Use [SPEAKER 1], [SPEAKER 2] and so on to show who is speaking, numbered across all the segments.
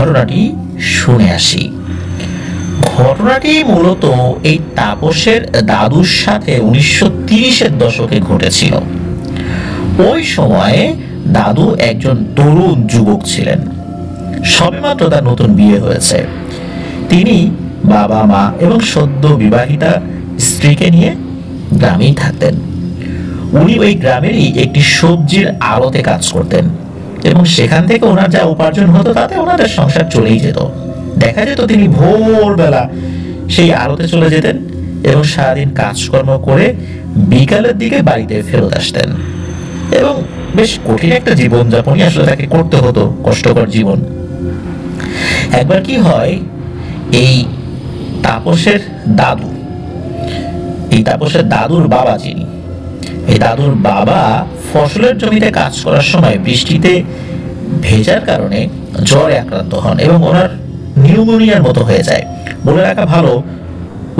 [SPEAKER 1] ঘটনাটি শুনে আসি। ঘটনাটি মূলত এই তাপসের দাদুর সাথে 1930-এর দশকে ঘটেছিল। ওই সময়ে দাদু একজন তরুণ যুবক ছিলেন, সবেমাত্র তার নতুন বিয়ে হয়েছে। তিনি বাবা মা এবং সদ্য বিবাহিতা স্ত্রীকে নিয়ে গ্রামেই থাকতেন। উনি ওই গ্রামেরই একটি সবজির আড়তে কাজ করতেন এবং সেখান থেকে ওনার যা উপার্জন হতো তাতে ওনাদের সংসার চলেই যেত। দেখা যেত তিনি ভোরবেলা সেই আড়তে চলে যেতেন এবং সারাদিন কাজকর্ম করে বিকালের দিকে বাড়িতে ফেরত আসতেন এবং বেশ কঠিন একটা জীবনযাপনই আসলে তাকে করতে হতো, কষ্টকর জীবন। একবার কি হয়, এই তাপসের দাদুর বাবা যিনি, এই দাদুর বাবা ফসলের জমিতে কাজ করার সময় বৃষ্টিতে ভেজার কারণে জ্বরে আক্রান্ত হন এবং ওনার নিউমোনিয়ার মতো হয়ে যায়। বলে রাখা ভালো,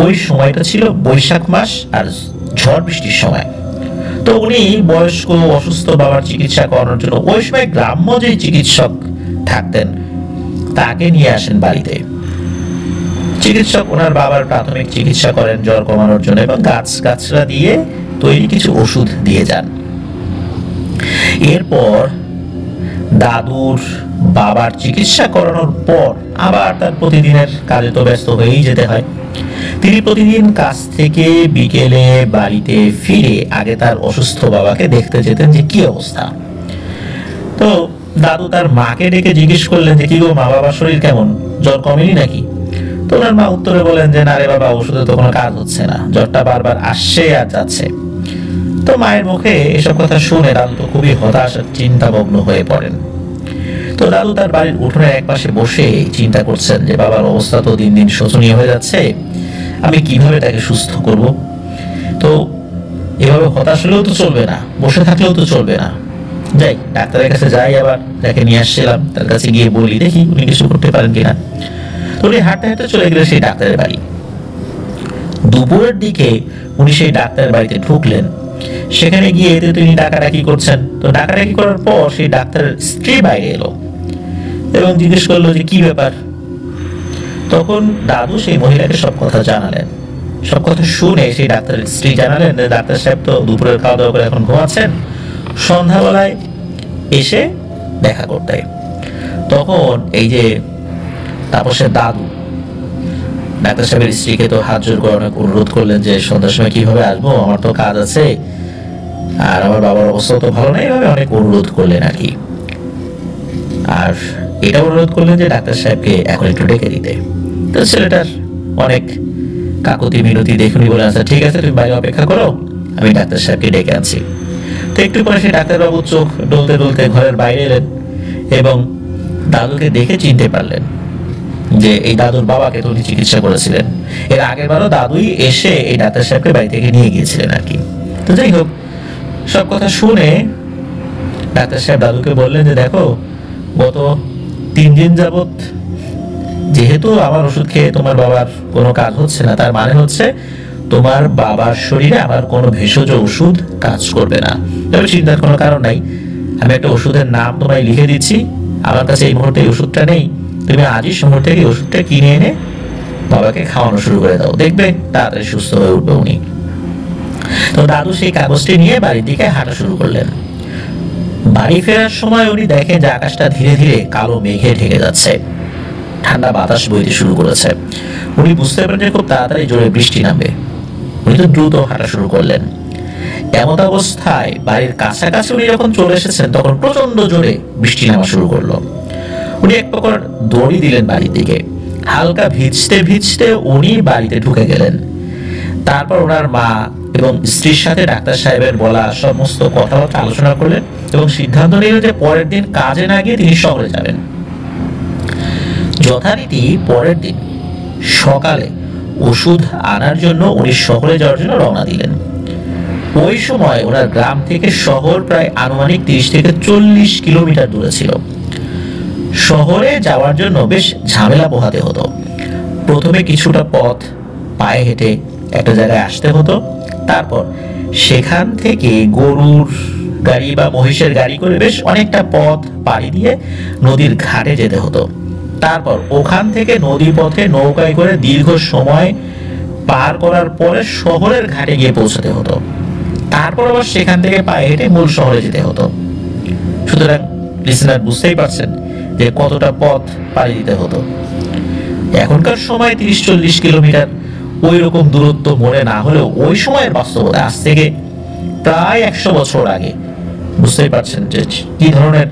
[SPEAKER 1] ওই সময়টা ছিল বৈশাখ মাস আর ঝড় বৃষ্টির সময়। তো উনি বয়স্ক অসুস্থ বাবার চিকিৎসা করানোর জন্য ওই সময় গ্রাম্য যে চিকিৎসক থাকতেন তাকে নিয়ে আসেন বাড়িতে। চিকিৎসক ওনার বাবার প্রাথমিক চিকিৎসা করেন জ্বর কমানোর জন্য এবং গাছগাছরা দিয়ে তৈরি কিছু ওষুধ দিয়ে যান। এরপর দাদুর বাবার চিকিৎসা করানোর পর আবার তার প্রতিদিনের কাজে তো ব্যস্ত হয়েই যেতে হয়। তিনি প্রতিদিন কাজ থেকে বিকেলে বাড়িতে ফিরে আগে তার অসুস্থ বাবাকে দেখতে যেতেন যে কি অবস্থা। তো দাদু তার মাকে ডেকে জিজ্ঞেস করলেন যে কি গো মা, বাবার শরীর কেমন, জ্বর কমেনি নাকি? তো ওনার মা উত্তরে বলেন যে না রে বাবা, ওষুধে তো কোনো কাজ হচ্ছে না, জ্বরটা বারবার আসছে আর যাচ্ছে। তো মায়ের মুখে এসব কথা শুনে দাদু তো খুবই হতাশ আর চিন্তামগ্ন হয়ে পড়েন। তো দাদু তার বাড়ির উঠোনের একপাশে বসে চিন্তা করছেন যে বাবার অবস্থা তো দিন দিন শোচনীয় হয়ে যাচ্ছে, আমি কিভাবে তাকে সুস্থ করব। তো এভাবে হতাশ হলেও তো চলবে না, বসে থাকলেও তো চলবে না, যাই ডাক্তারের কাছে যাই। আবার তাকে নিয়ে আসছিলাম, তার কাছে গিয়ে বলি দেখি উনি কিছু করতে পারেন কিনা। তো উনি হাঁটতে হাঁটতে চলে গেলেন সেই ডাক্তারের বাড়ি। দুপুরের দিকে উনি সেই ডাক্তারের বাড়িতে ঢুকলেন। সেখানে গিয়ে তিনি ডাকাডাকি করছেন। তো ডাকাডাকি করার পর সেই ডাক্তারের স্ত্রী বাইরে এলো এবং জিজ্ঞেস করলো যে কি ব্যাপার। তখন দাদু সেই মহিলাকে সব কথা জানালেন। সব কথা শুনে সেই ডাক্তারের স্ত্রী জানালেন যে ডাক্তার সাহেব তো দুপুরের খাওয়া দাওয়া করে এখন ঘুমাচ্ছেন, সন্ধ্যাবেলায় এসে দেখা করতে। তখন এই যে তাপসের দাদু ডাক্তার সাহেবের স্ত্রীকে তো হাত জোর করে অনেক অনুরোধ করলেন যে সন্ধ্যার সময় কিভাবে আসবো, আমার তো কাজ আছে আর আমার বাবার অবস্থা তো ভালো নেই, এভাবে অনেক অনুরোধ করলেন আর কি। আর এটা অনুরোধ করলেন যে ডাক্তার সাহেবকে এখন একটু ডেকে দিতে। তো ছেলেটার অনেক কাকুতি মিনতি দেখুনি বলে আচ্ছা ঠিক আছে, তুমি বাইরে অপেক্ষা করো, আমি ডাক্তার সাহেবকে ডেকে আনছি। তো একটু পরে সেই ডাক্তারবাবু চোখ ডলতে ডলতে ঘরের বাইরে এলেন এবং দাদুকে দেখে চিনতে পারলেন যে এই দাদুর বাবাকে তো উনি চিকিৎসা করেছিলেন। এর আগের বারও দাদুই এসে এই ডাক্তার সাহেবকে বাড়ি থেকে নিয়ে গিয়েছিলেন আর কি। তো যাই হোক, সব কথা শুনে ডাক্তার সাহেব দাদুকে বললেন যে দেখো, গত 3 দিন যাবত যেহেতু আমার ওষুধ খেয়ে তোমার বাবার কোনো কাজ হচ্ছে না, তার মানে হচ্ছে তোমার বাবার শরীরে আমার কোনো ভেষজ ওষুধ কাজ করবে না। তবে চিন্তার কোনো কারণ নাই, আমি একটা ওষুধের নাম তোমায় লিখে দিচ্ছি, আমার কাছে এই মুহূর্তে এই ওষুধটা নেই, তুমি আজই শহর থেকে ওষুধটা কিনে এনে বাবাকে খাওয়ানো শুরু করে দাও, দেখবে তাড়াতাড়ি সুস্থ হয়ে উঠবে উনি। তো দাদু সেই কাগজটি নিয়ে বাড়ির দিকে হাঁটা শুরু করলেন। বাড়ি ফেরার সময় উনি দেখেন যে আকাশটা ধীরে ধীরে কালো মেঘে ঢেকে যাচ্ছে, ঠান্ডা বাতাস বইতে শুরু করেছে। উনি বুঝতে পারেন যে খুব তাড়াতাড়ি জোরে বৃষ্টি নামবে। উনি তো দ্রুত হাঁটা শুরু করলেন। এমন অবস্থায় বাড়ির কাছাকাছি উনি যখন চলে এসেছেন তখন প্রচন্ড জোরে বৃষ্টি নামা শুরু করলো। উনি এক প্রকার দড়ি দিলেন বাড়ির দিকে। হালকা ভিজতে ভিজতে উনি বাড়িতে ঢুকে গেলেন। তারপর ওনার মা এবং স্ত্রীর সাথে ডাক্তার সাহেবের বলা সমস্ত কথাবার্তা আলোচনা করলেন এবং সিদ্ধান্ত নিলেন যে পরের দিন কাজে না গিয়ে তিনি শহরে যাবেন। যথারীতি পরের দিন সকালে ওষুধ আনার জন্য উনি শহরে যাওয়ার জন্য রওনা দিলেন। ওই সময় ওনার গ্রাম থেকে শহর প্রায় আনুমানিক 30 থেকে 40 কিলোমিটার দূরে ছিল। শহরে যাওয়ার জন্য বেশ ঝামেলা পোহাতে হতো। প্রথমে কিছুটা পথ পায়ে হেঁটে একটা জায়গায় আসতে হতো, তারপর সেখান থেকে গরুর গাড়ি বা মহিষের গাড়ি করে বেশ অনেকটা পথ পাড়ি দিয়ে নদীর ঘাটে যেতে হতো। তারপর ওখান থেকে নদী পথে নৌকায় করে দীর্ঘ সময় পার করার পরে শহরের ঘাটে গিয়ে পৌঁছাতে হতো। তারপর আবার সেখান থেকে পায়ে হেঁটে মূল শহরে যেতে হতো। সুতরাং লিসেনার বুঝতেই পারছেন যে কতটা পথ পাড়ি দিতে হতো। এখনকার সময় 30-40 কিলোমিটার ওই রকম দূরত্ব মনে না হলেও ওই সময়ের বাস্তবতা আজ থেকে প্রায় 100 বছর আগে। বুঝতেই পারছেন যে কি ধরনের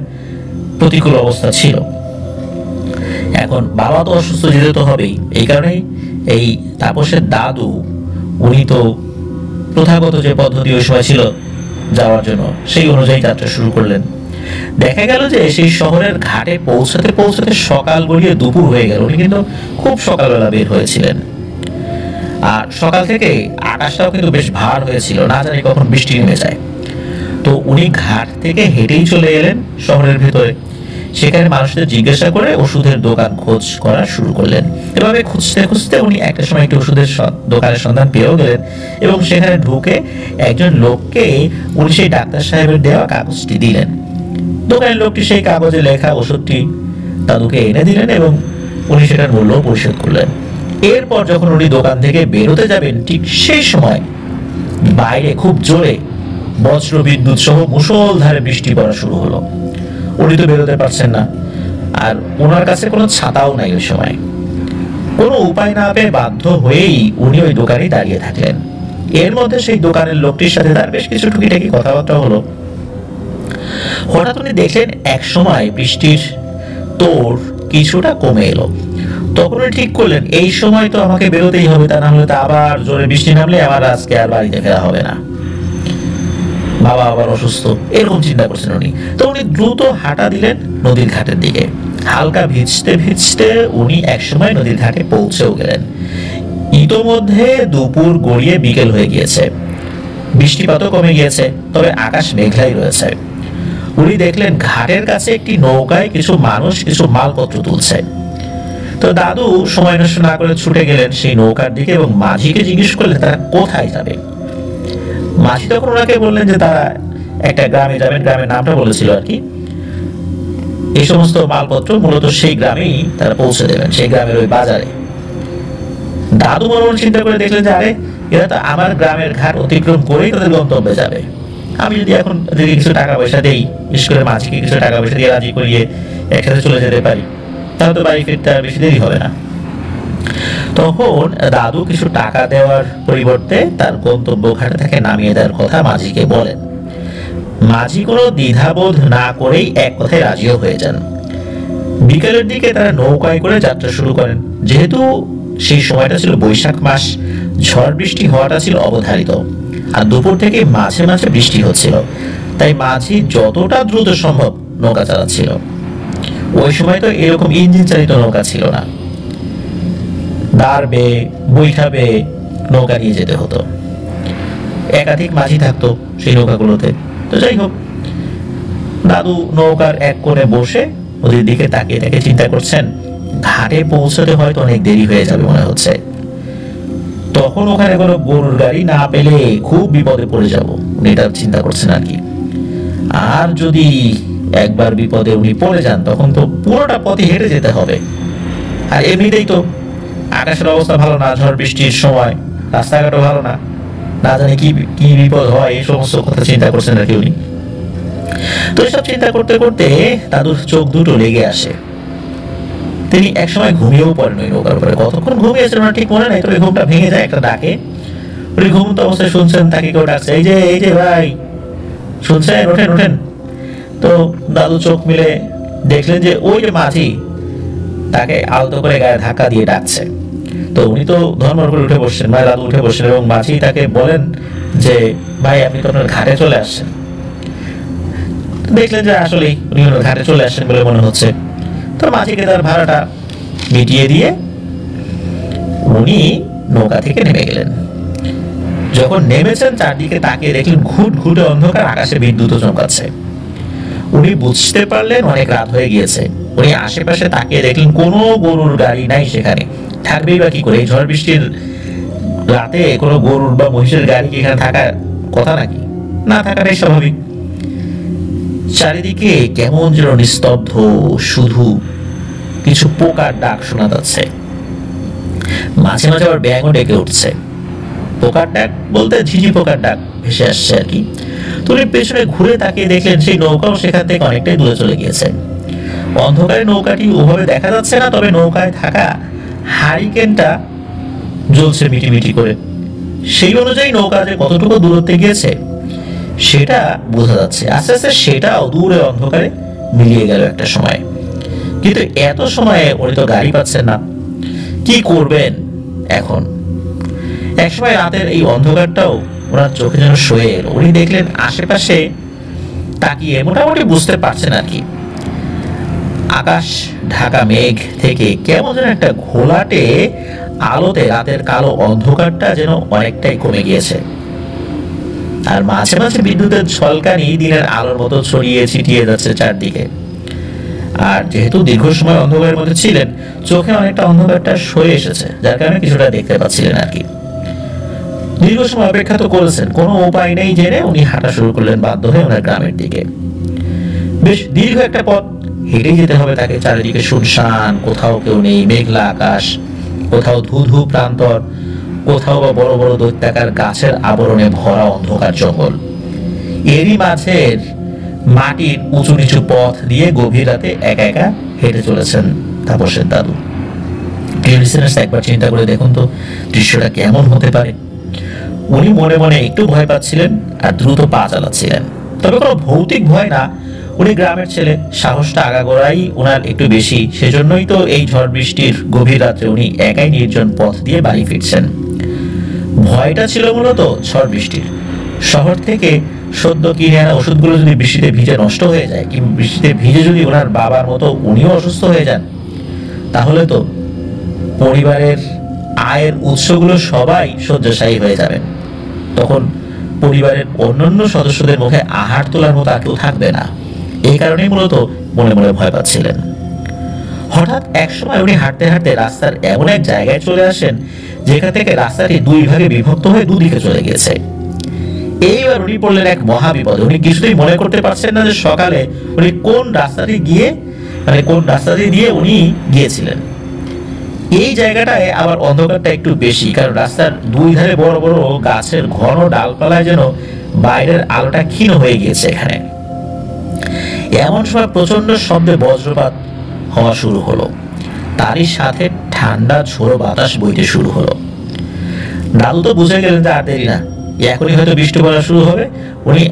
[SPEAKER 1] প্রতিকূল অবস্থা ছিল। এখন বাবা তো অসুস্থ, যেতে তো হবেই। এই কারণেই এই তাপসের দাদু উনি তো প্রথাগত যে পদ্ধতি ওই সময় ছিল যাওয়ার জন্য, সেই অনুযায়ী যাত্রা শুরু করলেন। দেখা গেল যে সেই শহরের ঘাটে পৌঁছাতে পৌঁছাতে সকাল গড়িয়ে দুপুর হয়ে গেল। উনি কিন্তু খুব সকালবেলা বের হয়েছিলেন, আর সকাল থেকে আকাশটাও কিন্তু বেশ ভার হয়েছিল, না জানি কখন বৃষ্টি নেমে যায়। তো উনি ঘাট থেকে হেঁটেই চলে এলেন শহরের ভেতরে। সেখানে মানুষদের জিজ্ঞাসা করে ওষুধের দোকান খোঁজ করা শুরু করলেন। এভাবে খুঁজতে খুঁজতে উনি একটা সময় একটি ওষুধের দোকানের সন্ধান পেয়েও গেলেন, এবং সেখানে ঢুকে একজন লোককে উনি সেই ডাক্তার সাহেবের দেওয়া কাগজটি দিলেন। দোকানের লোকটি সেই কাগজে লেখা ওষুধটি দাদুকে এনে দিলেন এবং উনি সেটার মূল্য পরিশোধ করলেন। এরপর যখন উনি দোকান থেকে বেরোতে যাবেন, ঠিক সেই সময় বাইরে খুব জোরে বজ্র বিদ্যুৎ সহ মুষলধারে বৃষ্টি পড়া শুরু হলো। উনি তো বেরোতে পারছেন না, আর ওনার কাছে কোনো ছাতাও নাই ওই সময়। কোনো উপায় না পেয়ে বাধ্য হয়েই উনি ওই দোকানেই দাঁড়িয়ে থাকলেন। এর মধ্যে সেই দোকানের লোকটির সাথে তার বেশ কিছু টুকিটাকি কথাবার্তা হলো। হঠাৎ উনি দেখলেন এক সময় বৃষ্টির তোড় কিছুটা কমে এলো। তখন উনি ঠিক করলেন এই সময় তো আমাকে বেরোতেই হবে, তা না হলে তো আবার জোরে বৃষ্টি নামলে আমার আজকে আর বাড়িতে ফেরা হবে না, বাবা আবার অসুস্থ, এরকম চিন্তা করছেন উনি। তো উনি দ্রুত হাঁটা দিলেন নদীর ঘাটের দিকে। হালকা ভিজতে ভিজতে উনি একসময় নদীর ঘাটে পৌঁছেও গেলেন। ইতোমধ্যে দুপুর গড়িয়ে বিকেল হয়ে গিয়েছে, বৃষ্টিপাতও কমে গিয়েছে, তবে আকাশ মেঘলাই রয়েছে। উনি দেখলেন ঘাটের কাছে একটি নৌকায় কিছু মানুষ কিছু মালপত্র তুলছে। তো দাদু সময় নষ্ট না করে ছুটে গেলেন সেই নৌকার দিকে এবং মাঝিকে জিজ্ঞেস করলেন তারা কোথায় যাবে। মাঝি তখন ওনাকে বললেন যে তারা একটা গ্রামে যাবেন, গ্রামের নামটা বলেছিল আর কি। এই সমস্ত মালপত্র মূলত সেই গ্রামেই তারা পৌঁছে দেবেন, সেই গ্রামের ওই বাজারে। দাদু মনে মনে চিন্তা করে দেখলেন যে আরে এরা তো আমার গ্রামের ঘাট অতিক্রম করেই তাদের গন্তব্যে যাবে। আমি যদি এখন যদি কিছু টাকা পয়সা দেই, বিশেষ করে মাঝিকে কিছু টাকা পয়সা দিয়ে রাজি করিয়ে একসাথে চলে যেতে পারি, তাহলে তো বাড়ি ফিরতে আর বেশি দেরি হবে না। তখন দাদু কিছু টাকা দেওয়ার পরিবর্তে তার গন্তব্য ঘাটে তাকে নামিয়ে দেওয়ার কথা মাঝিকে বলেন। মাঝি কোনো দ্বিধাবোধ না করেই এক কথায় রাজিও হয়ে যান। বিকেলের দিকে তারা নৌকায় করে যাত্রা শুরু করেন। যেহেতু সেই সময়টা ছিল বৈশাখ মাস, ঝড় বৃষ্টি হওয়াটা ছিল অবধারিত, আর দুপুর থেকে মাঝে মাঝে বৃষ্টি হচ্ছিল, তাই মাঝি যতটা দ্রুত সম্ভব নৌকা চালাচ্ছিল। ওই সময় তো এরকম ইঞ্জিন চালিত নৌকা ছিল না, দাঁড়বে বৈঠাবে নৌকা নিয়ে যেতে হতো। একাধিক মাঝি থাকতো সেই নৌকাগুলোতে। তো যাই হোক, দাদু নৌকার এক কোণে বসে নদীর দিকে তাকিয়ে তাকে চিন্তা করছেন ঘাটে পৌঁছতে হয়তো অনেক দেরি হয়ে যাবে মনে হচ্ছে। তখন ওখানে কোনো গরুর গাড়ি না পেলে খুব বিপদে পড়ে যাব, উনি এটা চিন্তা করছেন আর কি। আর যদি একবার বিপদে উনি পড়ে যান তখন তো পুরোটা পথে হেঁটে যেতে হবে। আর এমনিতেই তো আকাশের অবস্থা ভালো না, ঝড় বৃষ্টির সময় রাস্তাঘাটও ভালো না, না জানি কি কি বিপদ হয়, এই সমস্ত কথা চিন্তা করছেন আর কি উনি। তো এসব চিন্তা করতে করতে দাদুর চোখ দুটো লেগে আসে। তিনি একসময় ঘুমিয়েও পড়েন ওই নৌকার উপরে। কতক্ষণ ঘুমিয়েছেন ওনার ঠিক মনে নাই, তবে ঘুমটা ভেঙে যায় একটা ডাকে। উনি ঘুমন্ত অবস্থায় শুনছেন তাকে কেউ ডাকছে, এই যে এই যে ভাই, শুনছেন, ওঠেন ওঠেন। তো দাদু চোখ মিলে দেখলেন যে ওই যে মাঝি তাকে আলতো করে গায়ে ধাক্কা দিয়ে ডাকছে। তো উনি তো ধর্মর করে উঠে বসছেন, ভাই দাদু উঠে বসছেন, এবং মাঝি তাকে বলেন যে ভাই আপনি তো আপনার ঘাটে চলে আসছেন। দেখলেন যে আসলে উনি ওনার ঘাটে চলে আসছেন বলে মনে হচ্ছে। তো মাঝিকে তার ভাড়াটা মিটিয়ে দিয়ে উনি নৌকা থেকে নেমে গেলেন। যখন নেমেছেন চারদিকে তাকিয়ে দেখলেন ঘুট ঘুটে অন্ধকার, আকাশে বিদ্যুৎ চমকাচ্ছে। উনি বুঝতে পারলেন অনেক রাত হয়ে গিয়েছে। উনি আশেপাশে তাকিয়ে দেখলেন কোনো গরুর গাড়ি নাই সেখানে, থাকবেই বা কি করে এই ঝড় বৃষ্টির রাতে কোনো গরুর বা মহিষের গাড়ি কি এখানে থাকার কথা নাকি? না থাকাটাই স্বাভাবিক। চারিদিকে কেমন যেন নিস্তব্ধ, শুধু কিছু পোকার ডাক শোনা যাচ্ছে। মাঝে মাঝে আবার ব্যাঙও ডেকে উঠছে। পোকার ডাক বলতে ঝিঝি পোকার ডাক ভেসে আসছে আর কি। উনি পেছনে ঘুরে তাকিয়ে দেখলেন সেই নৌকাও সেখান থেকে অনেকটাই দূরে চলে গিয়েছে। অন্ধকারে নৌকাটি ওভাবে দেখা যাচ্ছে না, তবে নৌকায় থাকা হারিকেনটা জ্বলছে মিটিমিটি করে। সেই অনুযায়ী নৌকা যে কতটুকু দূরত্বে গিয়েছে সেটা বোঝা যাচ্ছে। আস্তে আস্তে সেটাও দূরে অন্ধকারে মিলিয়ে গেল একটা সময়। কিন্তু এত সময়ে উনি তো গাড়ি পাচ্ছেন না, কি করবেন এখন? একসময় রাতের এই অন্ধকারটাও ওনার চোখে যেন সয়ে এলো। উনি দেখলেন আশেপাশে তাকিয়ে মোটামুটি বুঝতে পারছেন আর কি, আকাশ ঢাকা মেঘ থেকে কেমন যেন একটা ঘোলাটে আলোতে রাতের কালো অন্ধকারটা যেন অনেকটাই কমে গিয়েছে। আর মাঝে মাঝে বিদ্যুতের ঝলকানি দিনের আলোর মতো ছড়িয়ে ছিটিয়ে যাচ্ছে চারদিকে। আর যেহেতু দীর্ঘ সময় অন্ধকারের মধ্যে ছিলেন, চোখে অনেকটা অন্ধকারটা সয়ে এসেছে, যার কারণে কিছুটা দেখতে পাচ্ছিলেন আর কি। দীর্ঘ সময় অপেক্ষা তো করেছেন, কোনো উপায় নেই জেনে উনি হাঁটা শুরু করলেন বাধ্য হয়ে ওনার গ্রামের দিকে। বেশ দীর্ঘ একটা পথ হেঁটে যেতে হবে তাকে। চারিদিকে শুনশান, কোথাও কেউ নেই, মেঘলা আকাশ, কোথাও ধু ধু প্রান্তর, কোথাও বা বড় বড় দৈত্যাকার গাছের আবরণে ভরা অন্ধকার জঙ্গল। এরই মাঝের মাটির উঁচু নিচু পথ দিয়ে গভীর রাতে একা একা হেঁটে চলেছেন তাপসের দাদু। একবার চিন্তা করে দেখুন তো দৃশ্যটা কেমন হতে পারে। উনি মনে মনে একটু ভয় পাচ্ছিলেন আর দ্রুত পা চালাচ্ছিলেন, তবে কোনো ভৌতিক ভয় না। উনি গ্রামের ছেলে, সাহসটা আগাগোড়াই ওনার একটু বেশি। সেজন্যই তো এই ঝড় বৃষ্টির গভীর রাত্রে উনি একাই নির্জন পথ দিয়ে বাড়ি ফিরছেন। ভয়টা ছিল মূলত ঝড় বৃষ্টির। শহর থেকে সদ্য কিনে আনা ওষুধগুলো যদি বৃষ্টিতে ভিজে নষ্ট হয়ে যায়, কিংবা বৃষ্টিতে ভিজে যদি ওনার বাবার মতো উনিও অসুস্থ হয়ে যান, তাহলে তো পরিবারের আয়ের উৎসগুলো সবাই শয্যাশায়ী হয়ে যাবেন। তখন পরিবারের অন্যান্য সদস্যদের মুখে আহার তোলার মতো আর কেউ থাকবে না। এই কারণেই মূলত মনে মনে ভয় পাচ্ছিলেন। হঠাৎ এক সময় উনি হাঁটতে হাঁটতে রাস্তার এমন এক জায়গায় চলে আসেন যেখান থেকে রাস্তাটি দুই ভাগে বিভক্ত হয়ে দুদিকে চলে গেছে। এইবার উনি পড়লেন এক মহা বিপদে। উনি কিছুতেই মনে করতে পারছেন না যে সকালে উনি কোন রাস্তাটি দিয়ে উনি গিয়েছিলেন। এই জায়গাটায় আবার অন্ধকারটা একটু বেশি, কারণ রাস্তার দুই ধারে বড় বড় গাছের ঘন ডালপালায় যেন বাইরের আলোটা ক্ষীণ হয়ে গিয়েছে এখানে। এমন সময় প্রচন্ড শব্দে বজ্রপাত হওয়া শুরু হলো, তারই সাথে ঠান্ডা ঝোড়ো বাতাস বইতে শুরু হলো। দাদু তো বুঝে গেলেন যে আর দেরি না, এখনই হয়তো বৃষ্টি পড়া শুরু হবে। উনি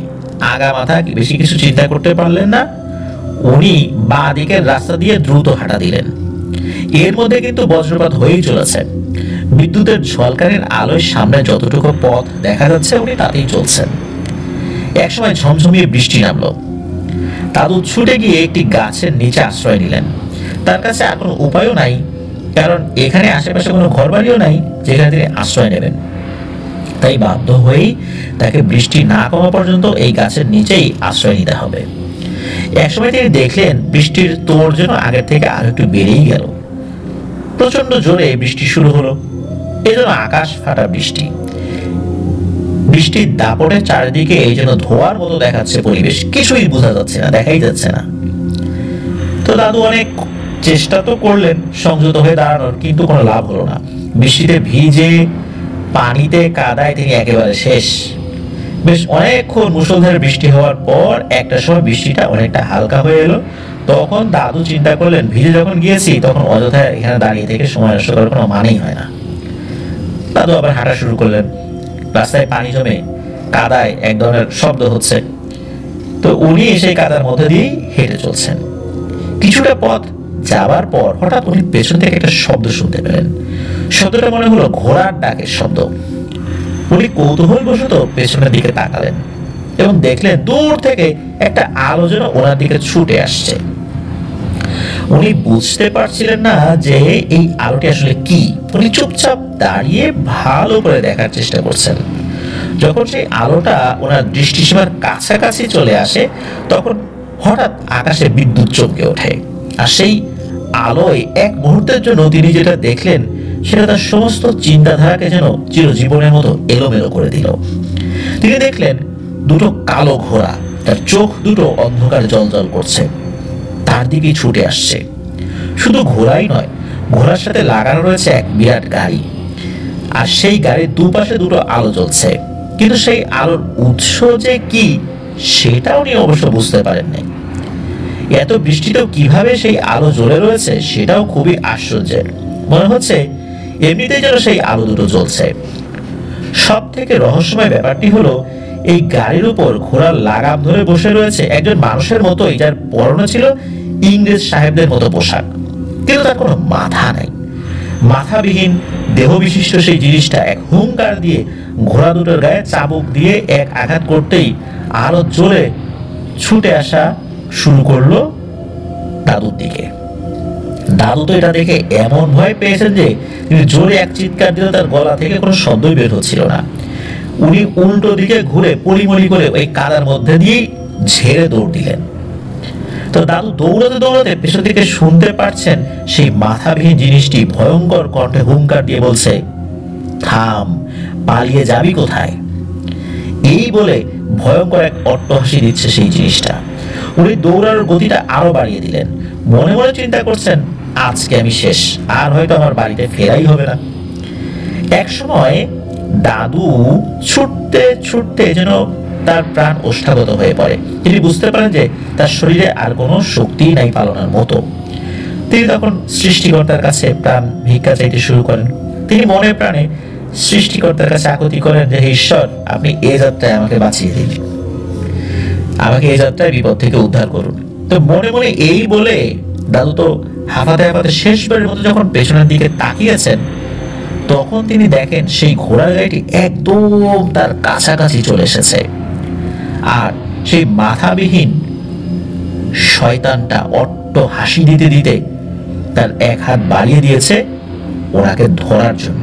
[SPEAKER 1] আগা মাথা বেশি কিছু চিন্তা করতে পারলেন না। উনি বাঁ দিকের রাস্তা দিয়ে দ্রুত হাঁটা দিলেন। এর মধ্যে কিন্তু বজ্রপাত হয়েই চলেছে। বিদ্যুতের ঝলকানির আলোয় সামনে যতটুকু পথ দেখা যাচ্ছে উনি তাতেই চলছেন। একসময় ঝমঝমিয়ে বৃষ্টি নামলো। দাদু ছুটে গিয়ে একটি গাছের নিচে আশ্রয় নিলেন। তার কাছে আর কোনো উপায়ও নাই, কারণ এখানে আশেপাশে কোনো ঘরবাড়িও নাই যেখানে তিনি আশ্রয় নেবেন। তাই বাধ্য হয়েই তাকে বৃষ্টি না কমা পর্যন্ত এই গাছের নিচেই আশ্রয় নিতে হবে। একসময় তিনি দেখলেন বৃষ্টির তোড় যেন আগের থেকে আরো একটু বেড়েই গেল। প্রচন্ড জোরে বৃষ্টি শুরু হলো। এই জন্য আকাশ ফাটা বৃষ্টি। বৃষ্টির দাপটে চারিদিকে এই জন্য ধোয়ার মতো দেখাচ্ছে পরিবেশ, কিছুই বোঝা যাচ্ছে না, দেখাই যাচ্ছে না। তো দাদু অনেক চেষ্টা তো করলেন সংযত হয়ে দাঁড়ানোর, কিন্তু কোনো লাভ হলো না। বৃষ্টিতে ভিজে পানিতে কাদায় তিনি একেবারে শেষ। বেশ অনেকক্ষণ মুষলধারে বৃষ্টি হওয়ার পর একটা সময় বৃষ্টিটা অনেকটা হালকা হয়ে এলো। তখন দাদু চিন্তা করলেন, ভিজে যখন গিয়েছি তখন অযথা এখানে দাঁড়িয়ে থেকে সময় নষ্ট করার কোনো মানেই হয় না। দাদু আবার হাঁটা শুরু করলেন। রাস্তায় পানি জমে কাদায় এক ধরনের শব্দ হচ্ছে। তো উনি সেই কাদার মধ্যে দিয়েই হেঁটে চলছেন। কিছুটা পথ যাবার পর হঠাৎ উনি পেছন থেকে একটা শব্দ শুনতে পেলেন। শব্দটা মনে হলো ঘোড়ার ডাকের শব্দ। উনি কৌতূহলবশত পেছনের দিকে তাকালেন এবং দেখলেন দূর থেকে একটা আলো যেন ওনার দিকে ছুটে আসছে। উনি বুঝতে পারছিলেন না যে এই আলোটি আসলে কি। উনি চুপচাপ দাঁড়িয়ে ভালো করে দেখার চেষ্টা করছেন। যখন সেই আলোটা ওনার দৃষ্টিসীমার কাছাকাছি চলে আসে তখন হঠাৎ আকাশে বিদ্যুৎ চমকে ওঠে। আর সেই আলোয় এক মুহূর্তের জন্য তিনি যেটা দেখলেন সেটা তার সমস্ত চিন্তাধারাকে যেন চিরজীবনের মতো এলোমেলো করে দিল। তিনি দেখলেন দুটো কালো ঘোড়া, তার চোখ দুটো অন্ধকার জ্বলজ্বল করছে, তার দিকেই ছুটে আসছে। শুধু ঘোড়াই নয়, ঘোড়ার সাথে লাগানো রয়েছে এক বিরাট গাড়ি, আর সেই গাড়ির দুপাশে দুটো আলো জ্বলছে। কিন্তু সেই আলোর উৎস যে কি সেটা উনি অবশ্য বুঝতে পারেননি। এত বৃষ্টিতেও কিভাবে সেই আলো জ্বলে রয়েছে সেটাও খুবই আশ্চর্যের। মনে হচ্ছে এমনিতেই যেন সেই আলো দুটো জ্বলছে। সব থেকে রহস্যময় ব্যাপারটি হলো, এই গাড়ির উপর ঘোড়ার লাগাম ধরে বসে রয়েছে একজন মানুষের মতোই, যার পরনে ছিল ইংরেজ সাহেবদের মতো পোশাক, কিন্তু তার কোনো মাথা নাই। মাথাবিহীন দেহ বিশিষ্ট সেই জিনিসটা এক হুঙ্কার দিয়ে ঘোড়া দুটোর গায়ে চাবুক দিয়ে এক আঘাত করতেই আলো জ্বলে ছুটে আসা শুরু করলো দাদুর দিকে। দাদু তো এটা দেখে এমন ভয় পেয়েছেন যে তিনি জোরে এক চিৎকার দিলে তার গলা থেকে কোনো শব্দই বের হচ্ছিল না। উনি উল্টো দিকে ঘুরে পলিমলি করে ওই কাদার মধ্যে দিয়েই ঝেড়ে দৌড় দিলেন। তো দাদু দৌড়াতে দৌড়াতে পেছন থেকে শুনতে পাচ্ছেন সেই মাথাবিহীন জিনিসটি ভয়ঙ্কর কণ্ঠে হুঙ্কার দিয়ে বলছে, থাম, পালিয়ে যাবি কোথায়? এই বলে ভয়ঙ্কর এক অট্টহাসি দিচ্ছে সেই জিনিসটা। উনি দৌড়ানোর গতিটা আরো বাড়িয়ে দিলেন। মনে মনে চিন্তা করছেন, আজকে আমি শেষ, আর হয়তো আমার বাড়িতে ফেরাই হবে না। এক সময় দাদু ছুটতে ছুটতে যেন তার প্রাণ ওষ্ঠাগত হয়ে পড়ে। তিনি বুঝতে পারেন যে তার শরীরে আর কোনো শক্তি নাই পালানোর মতো। তিনি তখন সৃষ্টিকর্তার কাছে প্রাণ ভিক্ষা চাইতে শুরু করেন। তিনি মনে প্রাণে সৃষ্টিকর্তার কাছে আকুতি করেন যে, হে ঈশ্বর, আপনি এই যাত্রায় আমাকে বাঁচিয়ে দিন, আমাকে এই যাত্রায় বিপদ থেকে উদ্ধার করুন। তো মনে মনে এই বলে দাদু তো হাঁপাতে হাঁপাতে শেষবারের মতো যখন পেছনের দিকে তাকিয়েছেন, তখন তিনি দেখেন সেই ঘোড়ার গাড়িটি একদম তার কাছাকাছি চলে এসেছে, আর সেই মাথাবিহীন শয়তানটা অট্ট হাসি দিতে দিতে তার এক হাত বাড়িয়ে দিয়েছে ওনাকে ধরার জন্য।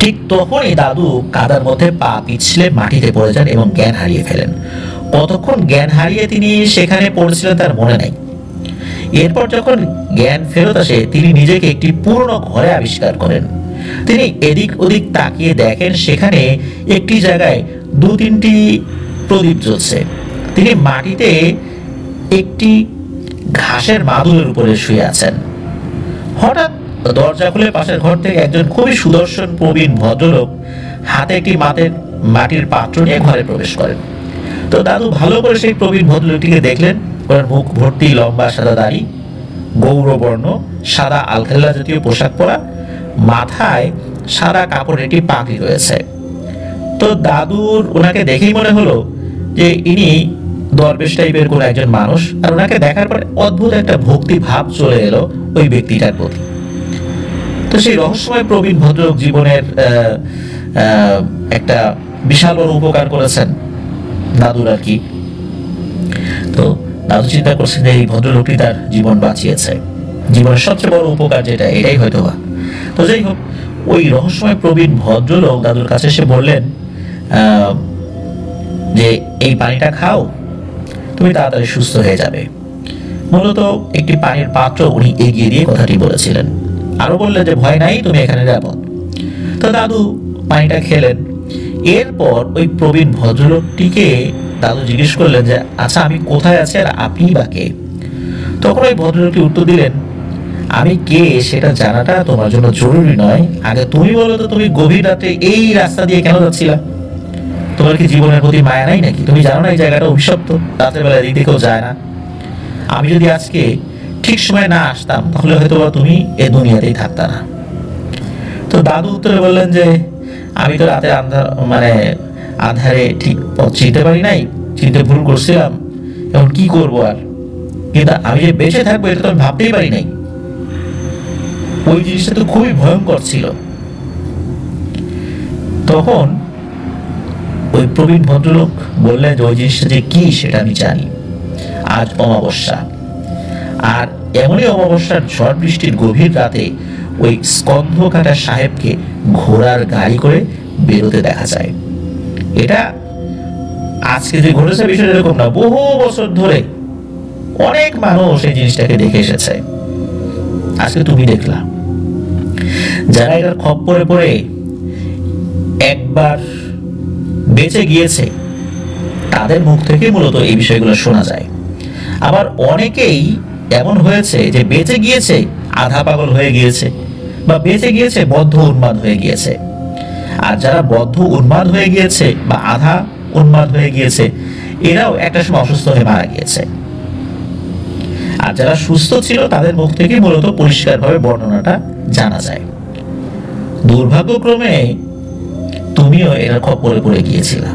[SPEAKER 1] ঠিক তখনই দাদু কাদার মধ্যে পা পিছলে মাটিতে পড়ে যান এবং জ্ঞান হারিয়ে ফেলেন। কতক্ষণ জ্ঞান হারিয়ে তিনি সেখানে পড়েছিলেন তার মনে নাই। এরপর যখন জ্ঞান ফেরত আসে, তিনি নিজেকে একটি পুরনো ঘরে আবিষ্কার করেন। তিনি এদিক ওদিক তাকিয়ে দেখেন সেখানে একটি জায়গায় দু তিনটি প্রদীপ জ্বলছে। তিনি মাটিতে একটি ঘাসের মাদুরের উপরে শুয়ে আছেন। হঠাৎ দরজা খুলে পাশের ঘর থেকে একজন খুবই সুদর্শন প্রবীণ ভদ্রলোক হাতে একটি মাটির পাত্র নিয়ে ঘরে প্রবেশ করেন। তো দাদু ভালো করে সেই প্রবীণ ভদ্রলোকটিকে দেখলেন। ওনার মুখ ভর্তি লম্বা সাদা দাড়ি, গৌরবর্ণ সাদা আলখাল্লা জাতীয় পোশাক পরা, মাথায় সাদা কাপড়ের একটি পাগড়ি রয়েছে। তো দাদুর ওনাকে দেখেই মনে হলো যে ইনি দরবেশ টাইপের কোন একজন মানুষ, আর ওনাকে দেখার পর অদ্ভুত একটা ভক্তি ভাব চলে এলো ওই ব্যক্তিটার প্রতি। তো সেই রহস্যময় প্রবীণ ভদ্রলোক জীবনের একটা বিশাল বড় উপকার করেছেন দাদুর আর কি। তো দাদু চিন্তা করছেন যে এই ভদ্রলোকটি তার জীবন বাঁচিয়েছে, জীবনের সবচেয়ে বড় উপকার যেটা, এটাই হয়তো বা। তো যাই হোক, ওই রহস্যময় প্রবীণ ভদ্রলোক দাদুর কাছে এসে বললেন যে এই পানিটা খাও, তুমি তাড়াতাড়ি সুস্থ হয়ে যাবে। মূলত একটি পানির পাত্র উনি এগিয়ে দিয়ে কথাটি বলেছিলেন। আরো বললেন যে ভয় নাই, তুমি এখানে নিরাপদ। তো দাদু পানিটা খেলেন। এরপর ওই প্রবীণ ভদ্রলোকটিকে দাদু জিজ্ঞেস করলেন যে আচ্ছা, আমি কোথায় আছি আর আপনি বা কে? তখন ওই ভদ্রলোকটি উত্তর দিলেন, আমি কে সেটা জানাটা তোমার জন্য জরুরি নয়, আগে তুমি বলো তো তুমি গভীর রাতে এই রাস্তা দিয়ে কেন যাচ্ছিলা? তোমার কি জীবনের প্রতি মায়া নাই নাকি? তুমি জানো না এই জায়গাটা অভিশপ্ত, রাতের বেলা এদিক থেকেও যায় না। আমি যদি আজকে ঠিক সময় না আসতাম তাহলে হয়তো তুমি এ দুনিয়াতেই থাকতা না। তো দাদু উত্তরে বললেন যে আমি তো রাতে আধারে ঠিক পথ চিনতে পারি নাই, চিনতে ভুল করছিলাম, এখন কি করবো আর, কিন্তু আমি যে বেঁচে থাকবো এটা তো আমি ভাবতেই পারি নাই। ওই জিনিসটা তো খুবই ভয়ঙ্কর ছিল। তখন ওই প্রবীণ ভদ্রলোক বললেন যে ওই জিনিসটা যে কি সেটা আমি জানি। আজ অমাবস্যা, আর এমনই অমাবস্যার ঝড় বৃষ্টির গভীর রাতে ওই স্কন্ধকাটা সাহেবকে ঘোড়ার গাড়ি করে বেরোতে দেখা যায়। এটা আজকে যে ঘটেছে বিষয়টা এরকম না, বহু বছর ধরে অনেক মানুষ এই জিনিসটাকে দেখে এসেছে। আজকে তুমি দেখলা। যারা এটার খপ্পরে পড়ে একবার বেঁচে গিয়েছে তাদের মুখ থেকে মূলত এই বিষয়গুলো শোনা যায়। আবার অনেকেই এমন হয়েছে যে বেঁচে গিয়েছে আধা পাগল হয়ে গিয়েছে, বা বেঁচে গিয়েছে বদ্ধ উন্মাদ হয়ে গিয়েছে। আর যারা বদ্ধ উন্মাদ হয়ে গিয়েছে বা আধা উন্মাদ হয়ে গিয়েছে, এরাও একটা সময় অসুস্থ হয়ে মারা গিয়েছে। আর যারা সুস্থ ছিল তাদের মুখ থেকে মূলত পরিষ্কারভাবে বর্ণনাটা জানা যায়। দুর্ভাগ্যক্রমে তুমিও এর খপ্পরে পড়ে গিয়েছিলে,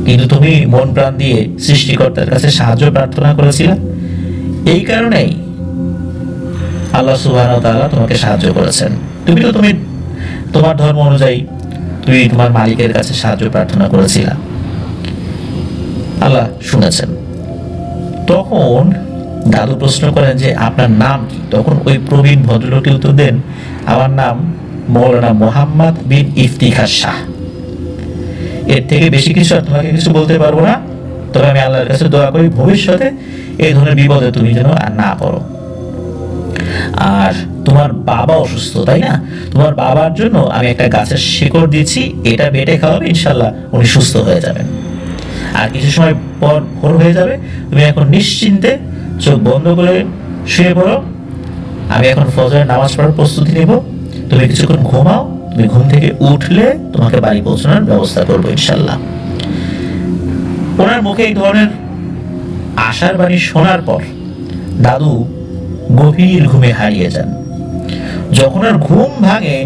[SPEAKER 1] কিন্তু তুমি মন প্রাণ দিয়ে সৃষ্টিকর্তার কাছে সাহায্য প্রার্থনা করেছিলে। এই কারণেই আল্লাহ সুবহানাহু ওয়া তাআলা তোমাকে সাহায্য করেছেন। তুমি তোমার ধর্ম অনুযায়ী তুমি তোমার মালিকের কাছে সাহায্য প্রার্থনা করেছিলে, আল্লাহ শুনেছেন। তখন দাদু প্রশ্ন করেন যে আপনার নাম কি? তখন ওই প্রবীণ ভদ্রলোকটি উত্তর দেন, আমার নাম মৌলানা মোহাম্মদ বিন ইফতিখার শাহ। এর থেকে বেশি কিছু আর তোমাকে কিছু বলতে পারবো না, তবে আমি আল্লাহর কাছে দোয়া করি ভবিষ্যতে এই ধরনের বিপদে তুমি যেন আর না পড়ো। আর তোমার বাবা অসুস্থ, তাই না? তোমার বাবার জন্য আমি একটা গাছের শিকড় দিয়েছি, এটা বেটে খাওয়াবে, ইনশাল্লাহ উনি সুস্থ হয়ে যাবেন। আর কিছু সময় পর ভোর হয়ে যাবে, তুমি এখন নিশ্চিন্তে চোখ বন্ধ করে শুয়ে পড়ো। আমি এখন ফজরের নামাজ পড়ার প্রস্তুতি নেব, তুমি কিছুক্ষণ ঘুমাও। তুমি ঘুম থেকে উঠলে তোমাকে বাড়ি পৌঁছানোর ব্যবস্থা করবো ইনশাল্লাহ। ওনার মুখে এই ধরনের আশার বাণী শোনার পর দাদু গভীর ঘুমে হারিয়ে যান। যখন আর ঘুম ভাঙে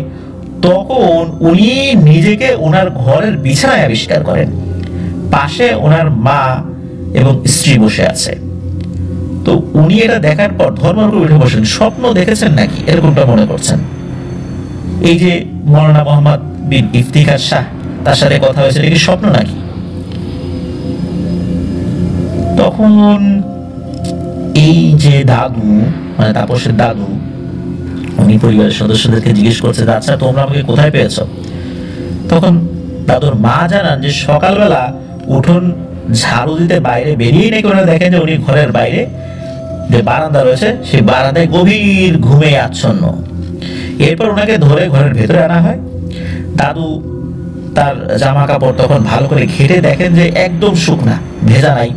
[SPEAKER 1] তখন উনি নিজেকে ওনার ঘরের বিছানায় আবিষ্কার করেন। পাশে ওনার মা এবং স্ত্রী বসে আছে। তো উনি এটা দেখার পর ধর্মরূপে উঠে বসেন। স্বপ্ন দেখেছেন নাকি এরকমটা মনে করছেন? এই যে মৌলানা মোহাম্মদ বিন ইফতিখার শাহ, তার সাথে কথা হয়েছে, এটা কি স্বপ্ন নাকি? তখন এই যে দাদু, মানে তাপসের দাদু, উনি পরিবারের সদস্যদেরকে জিজ্ঞেস করছে, আচ্ছা তোমরা আমাকে কোথায় পেয়েছো? তখন দাদুর মা জানান যে সকালবেলা উঠোন ঝাড়ু দিতে বাইরে বেরিয়ে নাকি ওরা দেখেন যে উনি ঘরের বাইরে যে বারান্দা রয়েছে সেই বারান্দায় গভীর ঘুমে আচ্ছন্ন। এরপর ওনাকে ধরে ঘরের ভেতরে আনা হয়। দাদু তার জামা কাপড় তখন ভালো করে ঘেটে দেখেন যে একদম শুকনা, ভেজা নাই।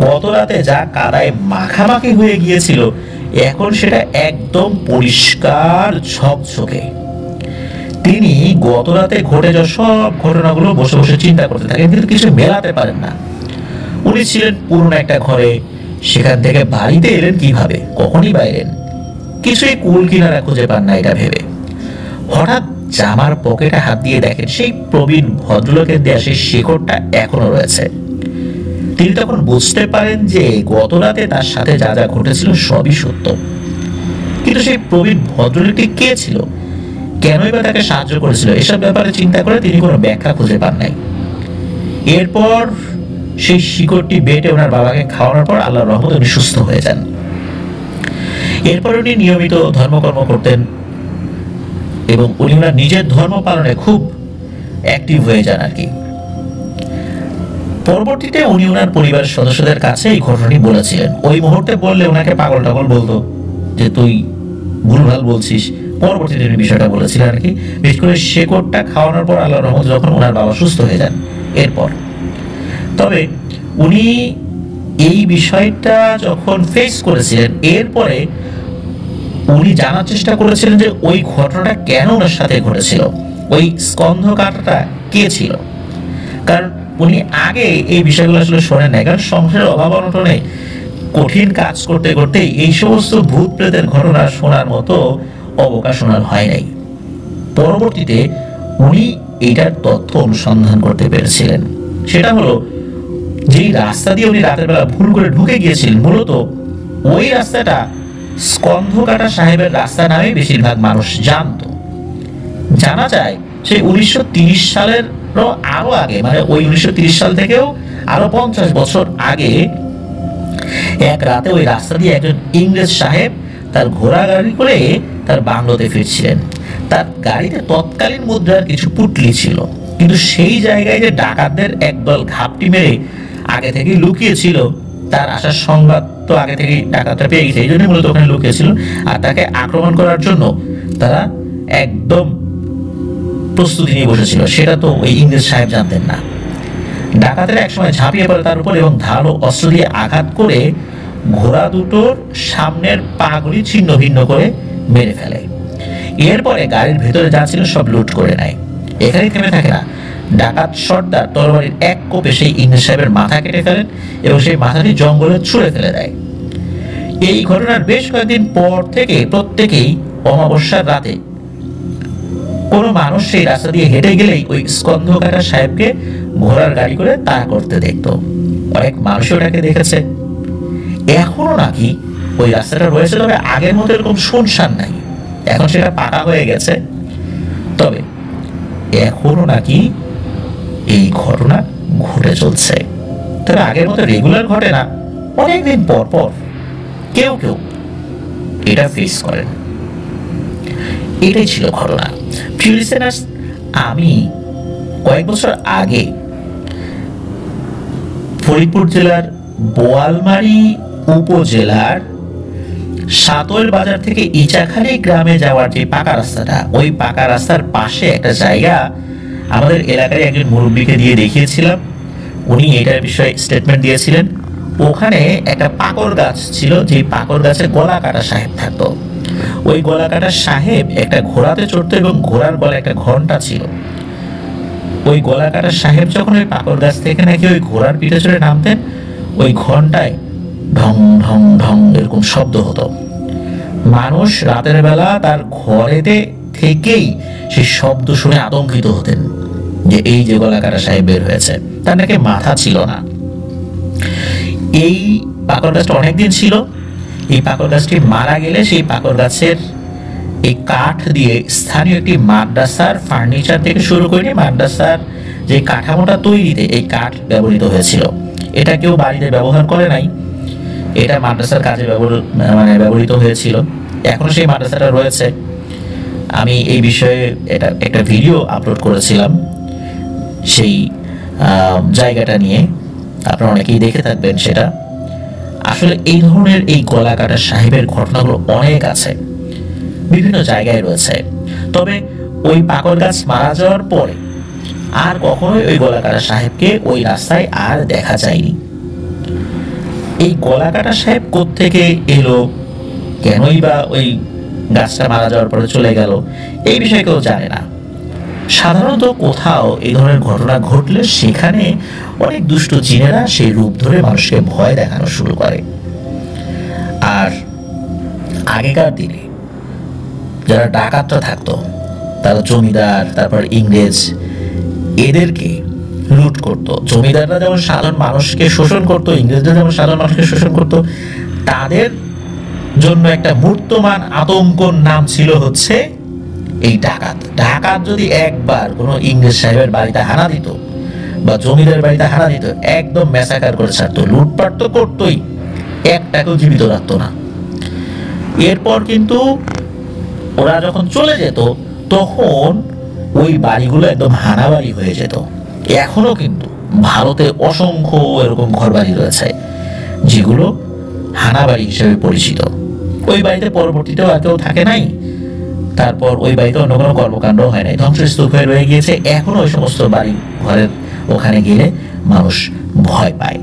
[SPEAKER 1] গত রাতে যা কাদায় মাখামাখি হয়ে গিয়েছিল এখন সেটা একদম পরিষ্কার ঝকঝকে। তিনি গত রাতে ঘটে যাওয়া সব ঘটনাগুলো বসে বসে চিন্তা করতে থাকেন, কিন্তু কিছু মেলাতে পারেন না। উনি ছিলেন পুরনো একটা ঘরে, সেখান থেকে বাড়িতে এলেন কিভাবে, কখনই বাইরেন, কিছুই কুল কিনারা খুঁজে পান না এটা ভেবে। হঠাৎ জামার পকেটে হাত দিয়ে দেখেন সেই প্রবীণ ভদ্রলোকের দেয়া সেই শিকড়টা এখনো রয়েছে। তিনি তখন বুঝতে পারেন যে গত রাতে তার সাথে যা যা ঘটেছিল সবই সত্য। কিন্তু সেই প্রবীণ ভদ্রলোকটি কে ছিল, কেনই বা তাকে সাহায্য করেছিল, এসব ব্যাপারে চিন্তা করে তিনি কোনো ব্যাখ্যা খুঁজে পান নাই। এরপর সেই শিকড়টি বেটে ওনার বাবাকে খাওয়ানোর পর আল্লাহর রহমতে উনি সুস্থ হয়ে যান। এরপর উনি নিয়মিত ধর্মকর্ম করতেন এবং উনি ওনার নিজের ধর্ম পালনে খুব অ্যাক্টিভ হয়ে যান আর কি। পরবর্তীতে উনি ওনার পরিবারের সদস্যদের কাছে এই ঘটনাটি বলেছিলেন। ওই মুহূর্তে বললে ওনাকে পাগল টাগল বলতো যে তুই ভুলভাল বলছিস। পরবর্তীতে উনি বিষয়টা বলেছিলেন আর কি, বিশেষ করে শেকড়টা খাওয়ানোর পর আল্লাহর রহমতে যখন ওনার বাবা সুস্থ হয়ে যান এরপর। তবে উনি এই বিষয়টা যখন ফেস করেছিলেন এরপরে উনি জানার চেষ্টা করেছিলেন যে ওই ঘটনাটা কেন ওনার সাথে ঘটেছিল, ওই স্কন্ধ কাটাটা কে ছিল। কারণ উনি আগে এই বিষয়গুলো আসলে শোনেন নাই, কারণ সংসারের অভাব অনটনে কঠিন কাজ করতে করতে এই সমস্ত ভূত প্রেতের ঘটনা শোনার মতো অবকাশ ওনার হয় নাই। পরবর্তীতে উনি এইটার তথ্য অনুসন্ধান করতে পেরেছিলেন। সেটা হলো যেই রাস্তা দিয়ে উনি রাতের বেলা ভুল করে ঢুকে গিয়েছিলেন, মূলত ওই রাস্তাটা স্কন্ধকাটা সাহেবের রাস্তা নামে বেশিরভাগ মানুষ জানতো। জানা যায় সেই 1930 সালের আরো আগে, মানে ওই 1930 সাল থেকেও আরো 50 বছর আগে এক রাতে ওই রাস্তা দিয়ে একজন ইংরেজ সাহেব তার ঘোড়া গাড়ি করে তার বাংলোতে ফিরছিলেন। তার গাড়িতে তৎকালীন মুদ্রার কিছু পুটলি ছিল, কিন্তু সেই জায়গায় যে ডাকাতদের একদল ঘাপটি মেরে আগে থেকে লুকিয়েছিল, তার আসার সংবাদ তো আগে থেকেই ডাকাতরা পেয়ে গেছে, এই জন্য মূলত ওখানে লুকিয়েছিল। আর তাকে আক্রমণ করার জন্য তারা একদম প্রস্তুতি নিয়ে বসেছিল, সেটা তো ওই ইংরেজ সাহেব জানতেন না। ডাকাতেরা একসময় ঝাঁপিয়ে পড়ে তার উপর এবং ধারালো অস্ত্র দিয়ে আঘাত করে ঘোড়া দুটোর সামনের পাগুলি ছিন্ন ভিন্ন করে মেরে ফেলে। এরপরে গাড়ির ভেতরে যা ছিল সব লুট করে নেয়। এখানেই থেমে থাকে না, ডাকাত সর্দার তরবারির এক কোপে সেই ইংরেজ সাহেবের মাথা কেটে ফেলেন এবং সেই মাথাটি জঙ্গলে ছুঁড়ে ফেলে দেয়। এই ঘটনার বেশ কয়েকদিন পর থেকে প্রত্যেকেই অমাবস্যার রাতে কোনো মানুষ সেই রাস্তা দিয়ে হেঁটে গেলেই ওই স্কন্ধকাটা সাহেবকে ঘোড়ার গাড়ি করে তাড়া করতে দেখতো। অনেক মানুষ ওটাকে দেখেছে। এখনো নাকি ওই রাস্তাটা রয়েছে, তবে আগের মতো এরকম শুনশান নাই, এখন সেটা পাকা হয়ে গেছে। তবে এখনো নাকি এই ঘটনা ঘটে চলছে, তবে আগের মতো রেগুলার ঘটে না, অনেকদিন পর পর কেউ কেউ এটা ফেস করেন। এটাই ছিল ঘটনা। প্রিয় লিসেনার্স, আমি কয়েক বছর আগে ফরিদপুর জেলার বোয়ালমারী উপজেলার সাতোল বাজার থেকে ইচাখালী গ্রামে যাওয়ার যে পাকা রাস্তাটা, ওই পাকা রাস্তার পাশে একটা জায়গা আমাদের এলাকায় একজন মুরব্বীকে দিয়ে দেখিয়েছিলাম। উনি এটার বিষয়ে স্টেটমেন্ট দিয়েছিলেন। ওখানে একটা পাকড় গাছ ছিল, যে পাকড় গাছে গলা কাটা সাহেব থাকতো। ওই গলা কাটা সাহেব একটা ঘোড়াতে চড়তো এবং ঘোড়ার গলায় একটা ঘন্টা ছিল। ওই গলা কাটা সাহেব যখন ওই পাকড় গাছ থেকে নাকি ওই ঘোড়ার পিঠে চড়ে নামতেন, ওই ঘন্টায় ঢং ঢং ঢং এরকম শব্দ হতো। মানুষ রাতের বেলা তার ঘরেতে থেকেই সেই শব্দ শুনে আতঙ্কিত হতেন যে এই যে গলা কাটা সাহেব বের হয়েছে। তার নাকি মাথা ছিল না। এই পাকড় গাছটা অনেকদিন ছিল। এই পাকড় গাছটি মারা গেলে সেই পাকড় গাছের এই কাঠ দিয়ে স্থানীয় একটি মাদ্রাসার ফার্নিচার থেকে শুরু করে মাদ্রাসার যে কাঠামোটা তৈরিতে এই কাঠ ব্যবহৃত হয়েছিল। এটা কেউ বাড়িতে ব্যবহার করে নাই, এটা মাদ্রাসার কাজে ব্যবহৃত হয়েছিল। এখনো সেই মাদ্রাসাটা রয়েছে। আমি এই বিষয়ে এটা একটা ভিডিও আপলোড করেছিলাম সেই জায়গাটা নিয়ে, আপনারা অনেকেই দেখে থাকবেন সেটা। আসলে এই ধরনের এই গলা কাটা সাহেবের ঘটনাগুলো অনেক আছে, বিভিন্ন জায়গায় রয়েছে। তবে ওই পাকড় গাছ মারা যাওয়ার পরে আর কখনোই ওই গলা কাটা সাহেবকে ওই রাস্তায় আর দেখা যায়নি। এই গলা কাটা সাহেব কোত্থেকে এলো, কেনই বা ওই গাছটা মারা যাওয়ার পরে চলে গেল, এই বিষয়ে কেউ জানে না। সাধারণত কোথাও এই ধরনের ঘটনা ঘটলে সেখানে অনেক দুষ্ট জিনেরা সেই রূপ ধরে মানুষকে ভয় দেখানো শুরু করে। আর আগেকার দিনে যারা ডাকাতরা থাকতো, তারা জমিদার, তারপর ইংরেজ, এদেরকে লুট করতো। জমিদাররা যেমন সাধারণ মানুষকে শোষণ করতো, ইংরেজরা যেমন সাধারণ মানুষকে শোষণ করতো, তাদের জন্য একটা মূর্তমান আতঙ্কর নাম ছিল হচ্ছে এই ডাকাত। ডাকাত যদি একবার কোনো ইংরেজ সাহেবের বাড়িতে হানা দিত বা জমিদার বাড়িতে হানা দিত, একদম ম্যাসাকার করে ছাড়তো, লুটপাট তো করতোই, একটাকেও জীবিত রাখতো না। এরপর কিন্তু ওরা যখন চলে যেত তখন ওই বাড়িগুলো একদম হানাবাড়ি হয়ে যেত। এখনো কিন্তু ভারতে অসংখ্য এরকম ঘরবাড়ি রয়েছে যেগুলো হানাবাড়ি হিসেবে পরিচিত। ওই বাড়িতে পরবর্তীতেও আর কেউ থাকে নাই, তারপর ওই বাড়িতে অন্য কোনো কর্মকাণ্ড হয় নাই, ধ্বংসস্তূপ হয়ে রয়ে গিয়েছে। এখনো ওই সমস্ত বাড়ি ঘরের ওখানে গেলে মানুষ ভয় পায়।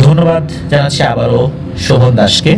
[SPEAKER 1] ধন্যবাদ জানাচ্ছি আবারও শোভন দাসকে।